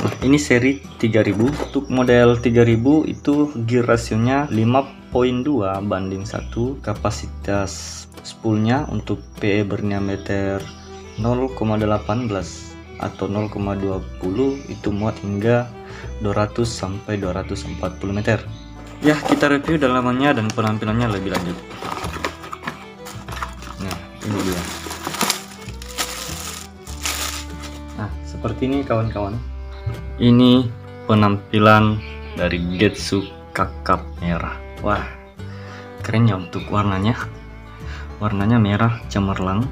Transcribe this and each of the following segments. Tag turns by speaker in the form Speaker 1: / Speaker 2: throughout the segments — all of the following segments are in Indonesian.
Speaker 1: Nah, ini seri 3000. Untuk model 3000 itu gear rasionya 5.2 banding 1. Kapasitas spoolnya untuk PE berdiameter 0,18 atau 0,20 itu muat hingga 200 sampai 240 meter. Ya, kita review dalamannya dan penampilannya lebih lanjut. Nah, ini dia. Nah, seperti ini kawan-kawan. Ini penampilan dari Getsu kakap merah. Wah, keren ya untuk warnanya. Warnanya merah cemerlang.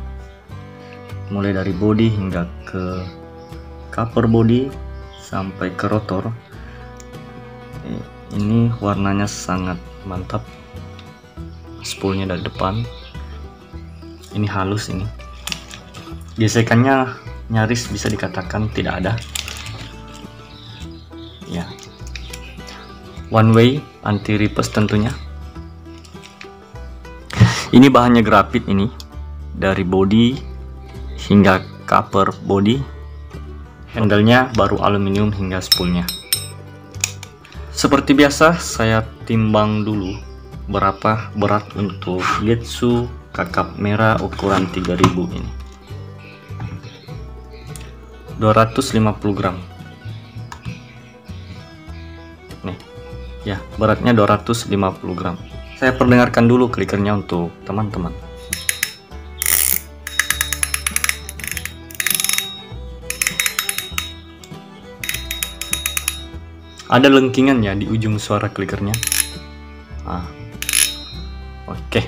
Speaker 1: Mulai dari bodi hingga ke cover body sampai ke rotor. Ini warnanya sangat mantap. Spoolnya dari depan. Ini halus ini. Gesekannya nyaris bisa dikatakan tidak ada. Ya. One way anti ripes tentunya. Ini bahannya grafit ini. Dari body hingga cover body. Handle-nya baru aluminium hingga spoolnya. Seperti biasa, saya timbang dulu berapa berat untuk Getsu kakap merah ukuran 3000 ini. 250 gram. Nih, ya, beratnya 250 gram. Saya perdengarkan dulu klikernya untuk teman-teman. Ada lengkingan ya di ujung suara klikernya. Oke.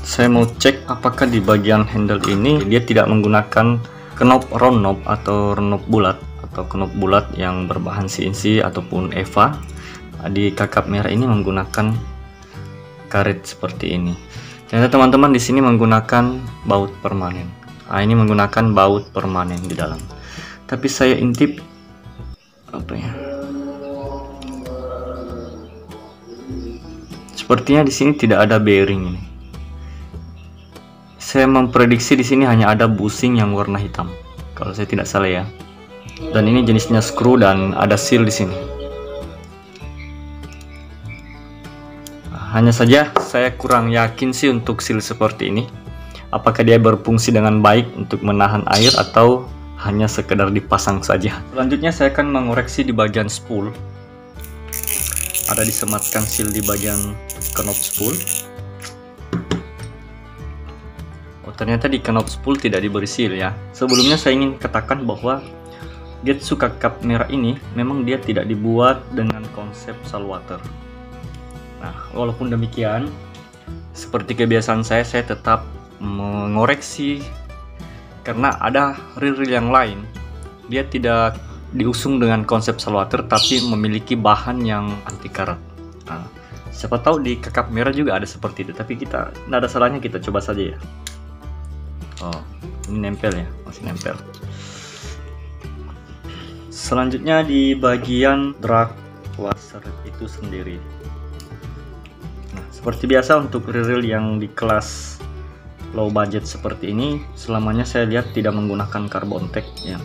Speaker 1: Saya mau cek apakah di bagian handle ini dia tidak menggunakan knob round knob atau knob bulat atau knob bulat yang berbahan CNC ataupun EVA. Di kakap merah ini menggunakan karet seperti ini. Ternyata teman-teman di sini menggunakan baut permanen. Ini menggunakan baut permanen di dalam. Tapi saya intip apa ya? Sepertinya di sini tidak ada bearing ini. Saya memprediksi di sini hanya ada bushing yang warna hitam, kalau saya tidak salah ya. Dan ini jenisnya screw dan ada seal di sini. Hanya saja saya kurang yakin sih untuk seal seperti ini. Apakah dia berfungsi dengan baik untuk menahan air atau hanya sekedar dipasang saja. Selanjutnya saya akan mengoreksi di bagian spool. Ada disematkan seal di bagian knob spool. Oh, ternyata di knob spool tidak diberi seal ya. Sebelumnya saya ingin katakan bahwa Getsu kakap merah ini memang dia tidak dibuat dengan konsep saltwater. Nah, walaupun demikian, seperti kebiasaan saya tetap mengoreksi. Karena ada reel-reel yang lain, dia tidak diusung dengan konsep saltwater tapi memiliki bahan yang anti karat. Nah, siapa tahu di kakap merah juga ada seperti itu, tapi kita tidak ada salahnya kita coba saja ya. Oh, ini nempel ya, masih nempel. Selanjutnya di bagian drag washer itu sendiri. Nah, seperti biasa untuk reel yang di kelas low budget seperti ini, selamanya saya lihat tidak menggunakan carbon tack ya.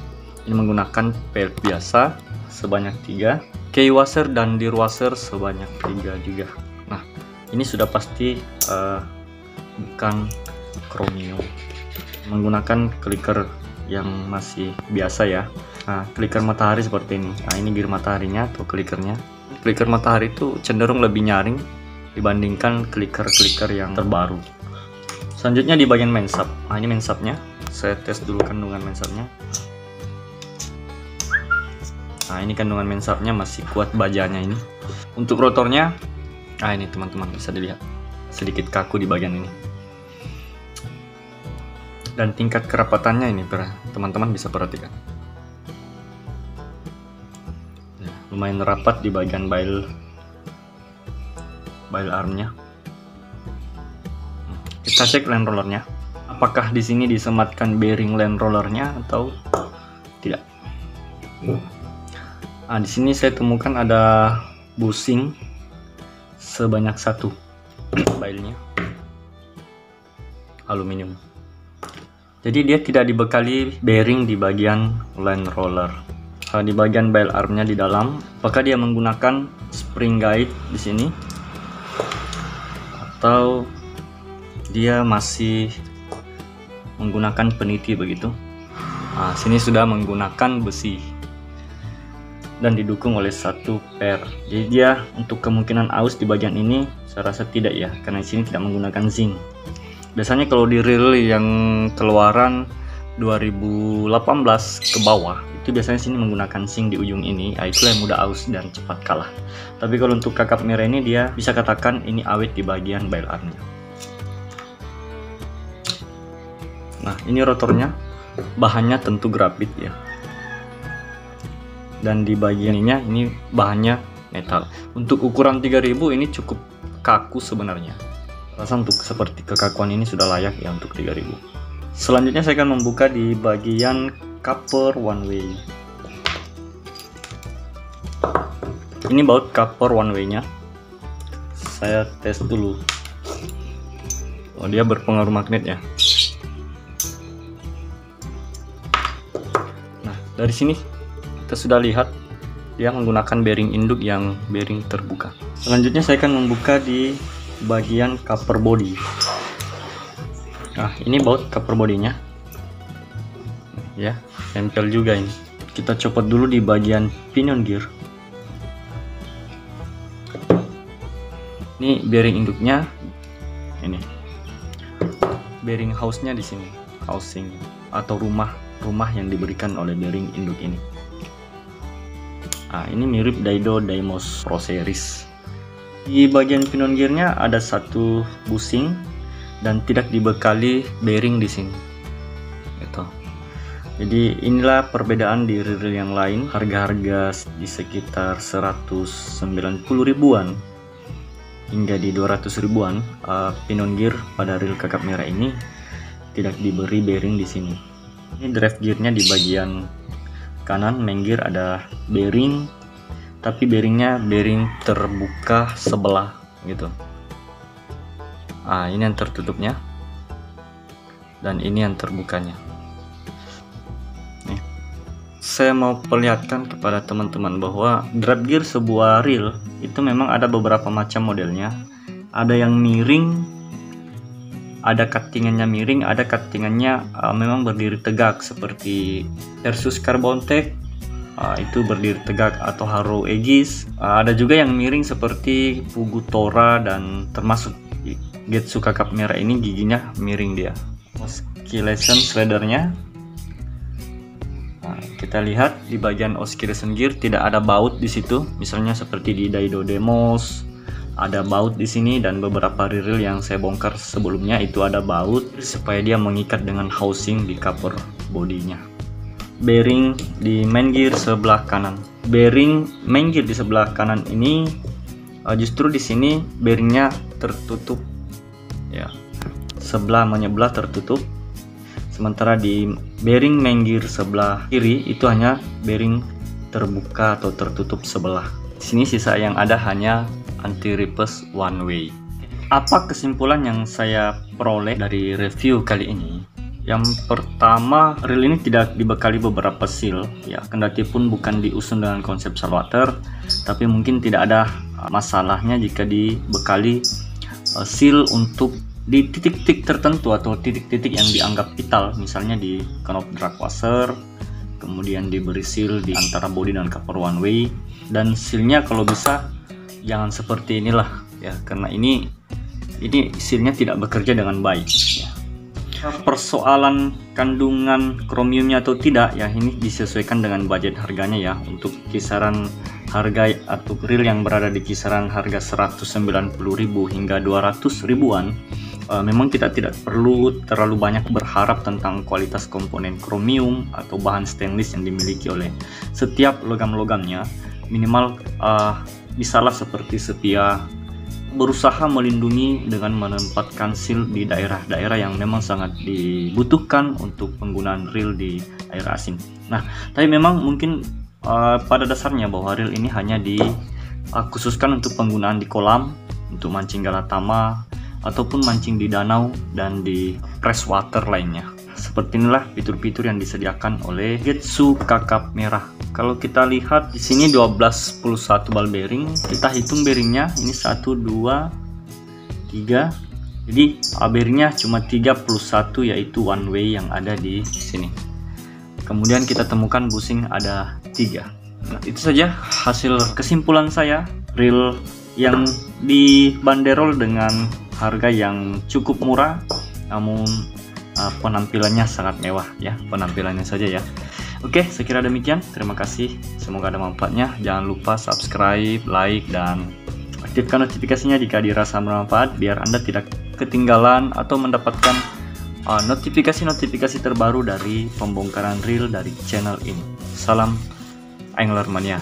Speaker 1: Ini menggunakan pellet biasa sebanyak 3, key washer dan dir washer sebanyak 3 juga. Nah, ini sudah pasti bukan chromium. Menggunakan clicker yang masih biasa ya. Nah, clicker matahari seperti ini. Nah, ini gear mataharinya atau clickernya. Clicker matahari itu cenderung lebih nyaring dibandingkan clicker-clicker yang terbaru. Selanjutnya di bagian main sub. Nah, ini main subnya. Saya tes dulu kandungan main subnya. Nah, ini kandungan main subnya masih kuat bajanya ini. Untuk rotornya, nah ini teman-teman bisa dilihat sedikit kaku di bagian ini. Dan tingkat kerapatannya ini teman-teman bisa perhatikan. Ya, lumayan rapat di bagian bail armnya. Kita cek land rollernya. Apakah di sini disematkan bearing land rollernya atau tidak? Nah, di sini saya temukan ada bushing sebanyak 1 bailnya aluminium. Jadi dia tidak dibekali bearing di bagian land roller. Di bagian bail armnya di dalam, apakah dia menggunakan spring guide di sini atau dia masih menggunakan peniti begitu. Sini sudah menggunakan besi dan didukung oleh satu per. Jadi dia untuk kemungkinan aus di bagian ini saya rasa tidak ya, karena di sini tidak menggunakan zinc. Biasanya kalau di reel yang keluaran 2018 ke bawah itu biasanya sini menggunakan zinc di ujung ini, itulah yang mudah aus dan cepat kalah. Tapi kalau untuk kakap merah ini dia bisa katakan ini awet di bagian bail armnya. Nah, ini rotornya, bahannya tentu grafit ya. Dan di bagian ini bahannya metal. Untuk ukuran 3000 ini cukup kaku sebenarnya. Rasa untuk seperti kekakuan ini sudah layak ya untuk 3000. Selanjutnya saya akan membuka di bagian cover one way. Ini baut cover one way nya. Saya tes dulu. Oh, dia berpengaruh magnet ya. Nah, dari sini kita sudah lihat dia menggunakan bearing induk yang bearing terbuka. Selanjutnya saya akan membuka di bagian cover body. Nah, ini baut cover bodinya ya, tempel juga ini. Kita copot dulu di bagian pinion gear. Ini bearing induknya, ini bearing house-nya di sini, housing atau rumah yang diberikan oleh bearing induk ini. Ini mirip Daido Daimos Pro Series. Di bagian pinion gearnya ada satu busing dan tidak dibekali bearing di sini. Gitu. Jadi inilah perbedaan di reel yang lain. Harga-harga di sekitar 190 ribuan hingga di 200 ribuan. Pinion gear pada reel kakap merah ini tidak diberi bearing di sini. Ini drive gearnya di bagian kanan, main gear ada bearing, tapi bearingnya bearing terbuka sebelah gitu. Ini yang tertutupnya dan ini yang terbukanya. Nih, saya mau perlihatkan kepada teman-teman bahwa drive gear sebuah reel itu memang ada beberapa macam modelnya. Ada yang miring, ada cuttingannya miring, ada cuttingannya memang berdiri tegak seperti Versus Carbon Tech, itu berdiri tegak, atau Haro Aegis. Ada juga yang miring seperti Pugu Tora, dan termasuk Getsu kakap merah ini giginya miring dia. Oscillation slidernya, kita lihat di bagian oscillation gear tidak ada baut di situ, misalnya seperti di Daido Demos ada baut di sini, dan beberapa reel yang saya bongkar sebelumnya itu ada baut supaya dia mengikat dengan housing di cover bodinya. Bearing di main gear sebelah kanan. Bearing main gear di sebelah kanan ini justru di sini bearingnya tertutup ya, sebelah menyebelah tertutup, sementara di bearing main gear sebelah kiri itu hanya bearing terbuka atau tertutup sebelah. Di sini sisa yang ada hanya anti reverse one way. Apa kesimpulan yang saya peroleh dari review kali ini? Yang pertama, reel ini tidak dibekali beberapa seal ya, kendati pun bukan diusung dengan konsep saltwater, tapi mungkin tidak ada masalahnya jika dibekali seal untuk di titik-titik tertentu atau titik-titik yang dianggap vital, misalnya di knob drag washer, kemudian diberi seal di antara body dan cover one way, dan sealnya kalau bisa jangan seperti inilah ya, karena ini sealnya tidak bekerja dengan baik ya. Persoalan kandungan kromiumnya atau tidak ya, ini disesuaikan dengan budget harganya ya. Untuk kisaran harga atau reel yang berada di kisaran harga 190.000 hingga 200 ribuan, memang kita tidak perlu terlalu banyak berharap tentang kualitas komponen kromium atau bahan stainless yang dimiliki oleh setiap logam-logamnya. Minimal bisalah seperti Sepia berusaha melindungi dengan menempatkan seal di daerah-daerah yang memang sangat dibutuhkan untuk penggunaan reel di air asin. Nah, tapi memang mungkin pada dasarnya bahwa reel ini hanya dikhususkan untuk penggunaan di kolam, untuk mancing galatama, ataupun mancing di danau dan di freshwater lainnya. seperti inilah fitur-fitur yang disediakan oleh Getsu kakap merah. Kalau kita lihat di sini 12 plus 1 ball bearing, kita hitung bearingnya ini 1 2 3. Jadi bearingnya cuma 3 plus 1, yaitu one way yang ada di sini. Kemudian kita temukan bushing ada 3. Nah, itu saja hasil kesimpulan saya. Reel yang dibanderol dengan harga yang cukup murah, namun penampilannya sangat mewah ya, penampilannya saja ya. Oke, sekira demikian. Terima kasih. Semoga ada manfaatnya. Jangan lupa subscribe, like, dan aktifkan notifikasinya jika dirasa bermanfaat, biar Anda tidak ketinggalan atau mendapatkan notifikasi-notifikasi terbaru dari pembongkaran reel dari channel ini. Salam Angler Mania.